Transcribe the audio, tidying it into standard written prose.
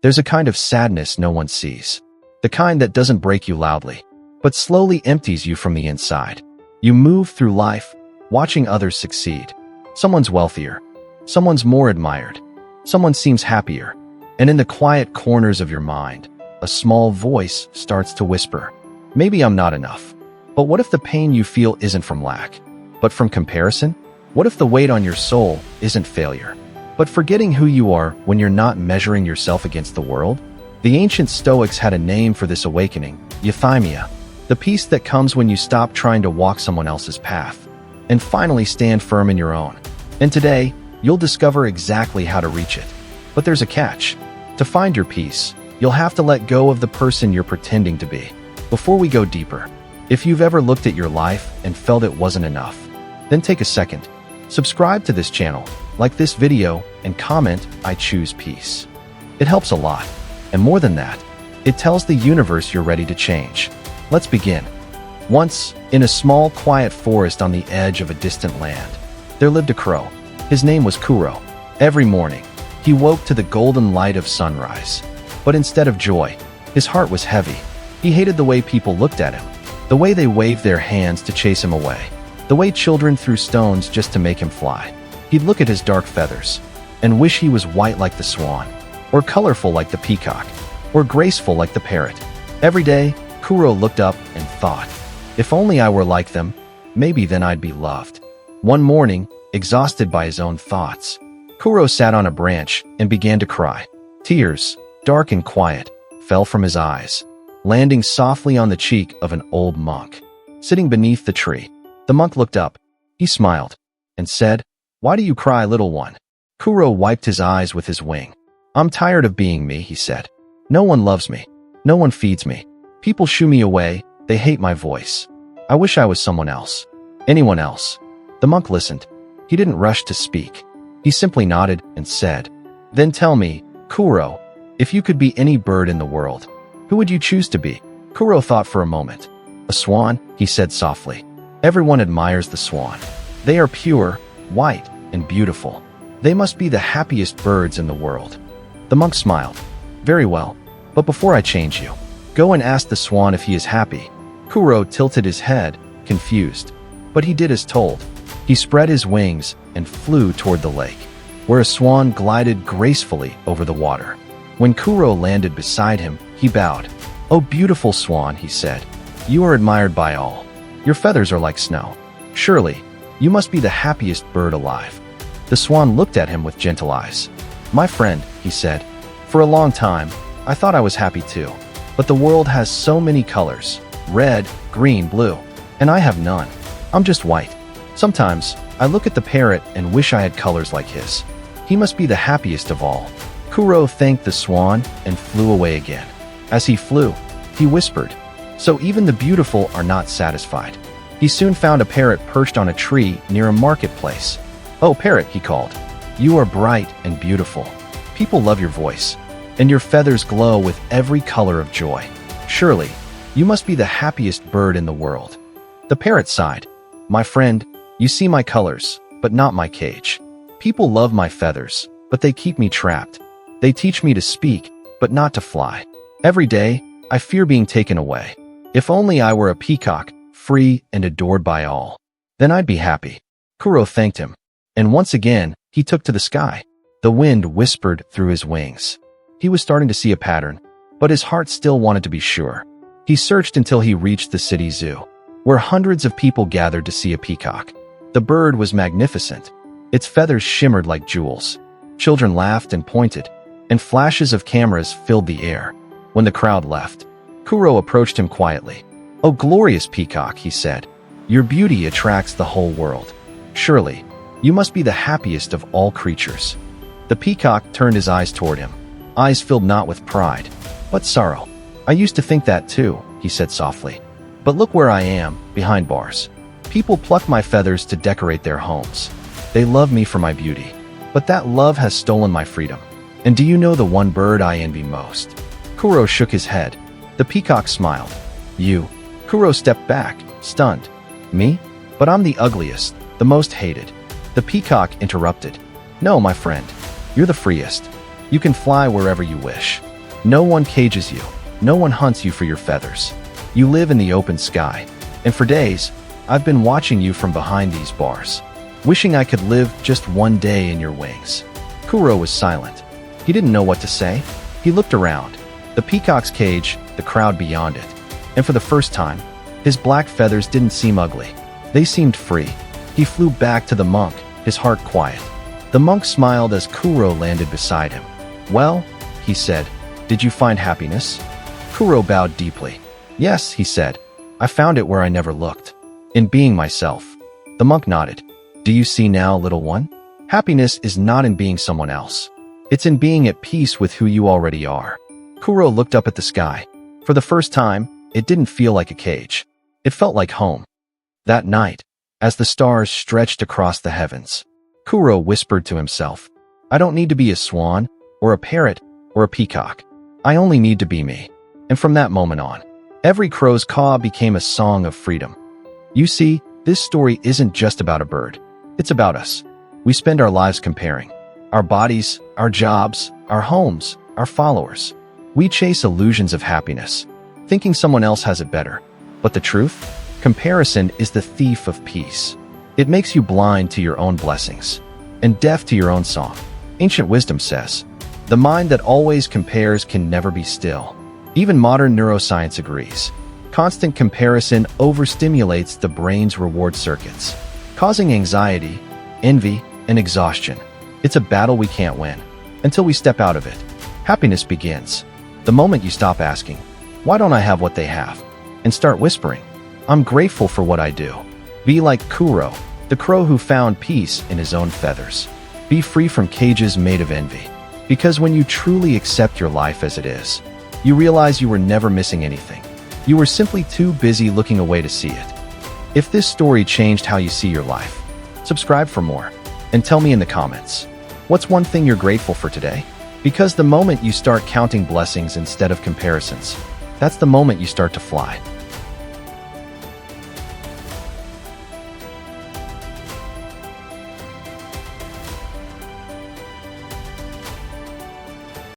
There's a kind of sadness no one sees. The kind that doesn't break you loudly, but slowly empties you from the inside. You move through life, watching others succeed. Someone's wealthier. Someone's more admired. Someone seems happier. And in the quiet corners of your mind, a small voice starts to whisper, maybe I'm not enough. But what if the pain you feel isn't from lack, but from comparison? What if the weight on your soul isn't failure, but forgetting who you are when you're not measuring yourself against the world? The ancient Stoics had a name for this awakening, euthymia, the peace that comes when you stop trying to walk someone else's path and finally stand firm in your own. And today, you'll discover exactly how to reach it. But there's a catch. To find your peace, you'll have to let go of the person you're pretending to be. Before we go deeper, if you've ever looked at your life and felt it wasn't enough, then take a second. Subscribe to this channel, like this video, and comment, I choose peace. It helps a lot. And more than that, it tells the universe you're ready to change. Let's begin. Once, in a small, quiet forest on the edge of a distant land, there lived a crow. His name was Kuro. Every morning, he woke to the golden light of sunrise. But instead of joy, his heart was heavy. He hated the way people looked at him, the way they waved their hands to chase him away, the way children threw stones just to make him fly. He'd look at his dark feathers and wish he was white like the swan, or colorful like the peacock, or graceful like the parrot. Every day, Kuro looked up and thought, if only I were like them, maybe then I'd be loved. One morning, exhausted by his own thoughts, Kuro sat on a branch and began to cry. Tears, dark and quiet, fell from his eyes, landing softly on the cheek of an old monk sitting beneath the tree. The monk looked up. He smiled and said, "Why do you cry, little one?" Kuro wiped his eyes with his wing. "I'm tired of being me," he said. "No one loves me. No one feeds me. People shoo me away. They hate my voice. I wish I was someone else. Anyone else." The monk listened. He didn't rush to speak. He simply nodded and said, "Then tell me, Kuro, if you could be any bird in the world, who would you choose to be?" Kuro thought for a moment. "A swan," he said softly. "Everyone admires the swan. They are pure, white, and beautiful. They must be the happiest birds in the world." The monk smiled. "Very well, but before I change you, go and ask the swan if he is happy." Kuro tilted his head, confused, but he did as told. He spread his wings and flew toward the lake, where a swan glided gracefully over the water. When Kuro landed beside him, he bowed. "Oh, beautiful swan," he said, "you are admired by all. Your feathers are like snow. Surely, you must be the happiest bird alive." The swan looked at him with gentle eyes. "My friend," he said, "for a long time, I thought I was happy too. But the world has so many colors, red, green, blue, and I have none. I'm just white. Sometimes, I look at the parrot and wish I had colors like his. He must be the happiest of all." Kuro thanked the swan and flew away again. As he flew, he whispered, "So even the beautiful are not satisfied." He soon found a parrot perched on a tree near a marketplace. "Oh, parrot," he called, "you are bright and beautiful. People love your voice, and your feathers glow with every color of joy. Surely, you must be the happiest bird in the world." The parrot sighed. "My friend, you see my colors, but not my cage. People love my feathers, but they keep me trapped. They teach me to speak, but not to fly. Every day, I fear being taken away. If only I were a peacock, free and adored by all. Then I'd be happy." Kuro thanked him, and once again, he took to the sky. The wind whispered through his wings. He was starting to see a pattern, but his heart still wanted to be sure. He searched until he reached the city zoo, where hundreds of people gathered to see a peacock. The bird was magnificent. Its feathers shimmered like jewels. Children laughed and pointed, and flashes of cameras filled the air. When the crowd left, Kuro approached him quietly. "Oh, glorious peacock," he said, "your beauty attracts the whole world. Surely, you must be the happiest of all creatures." The peacock turned his eyes toward him, eyes filled not with pride, but sorrow. "I used to think that too," he said softly. "But look where I am, behind bars. People pluck my feathers to decorate their homes. They love me for my beauty, but that love has stolen my freedom. And do you know the one bird I envy most?" Kuro shook his head. The peacock smiled. "You?" Kuro stepped back, stunned. "Me? But I'm the ugliest, the most hated." The peacock interrupted. "No, my friend. You're the freest. You can fly wherever you wish. No one cages you. No one hunts you for your feathers. You live in the open sky. And for days, I've been watching you from behind these bars, wishing I could live just one day in your wings." Kuro was silent. He didn't know what to say. He looked around. The peacock's cage, the crowd beyond it. And for the first time, his black feathers didn't seem ugly. They seemed free. He flew back to the monk, his heart quiet. The monk smiled as Kuro landed beside him. "Well," he said, "did you find happiness?" Kuro bowed deeply. "Yes," he said, "I found it where I never looked. In being myself." The monk nodded. "Do you see now, little one? Happiness is not in being someone else. It's in being at peace with who you already are." Kuro looked up at the sky. For the first time, it didn't feel like a cage. It felt like home. That night, as the stars stretched across the heavens, Kuro whispered to himself, "I don't need to be a swan, or a parrot, or a peacock. I only need to be me." And from that moment on, every crow's caw became a song of freedom. You see, this story isn't just about a bird. It's about us. We spend our lives comparing. Our bodies, our jobs, our homes, our followers. We chase illusions of happiness, thinking someone else has it better. But the truth? Comparison is the thief of peace. It makes you blind to your own blessings and deaf to your own song. Ancient wisdom says, "The mind that always compares can never be still." Even modern neuroscience agrees. Constant comparison overstimulates the brain's reward circuits, causing anxiety, envy, and exhaustion. It's a battle we can't win until we step out of it. Happiness begins the moment you stop asking, "Why don't I have what they have?" and start whispering, "I'm grateful for what I do." Be like Kuro, the crow who found peace in his own feathers. Be free from cages made of envy. Because when you truly accept your life as it is, you realize you were never missing anything. You were simply too busy looking away to see it. If this story changed how you see your life, subscribe for more and tell me in the comments, what's one thing you're grateful for today? Because the moment you start counting blessings instead of comparisons, that's the moment you start to fly.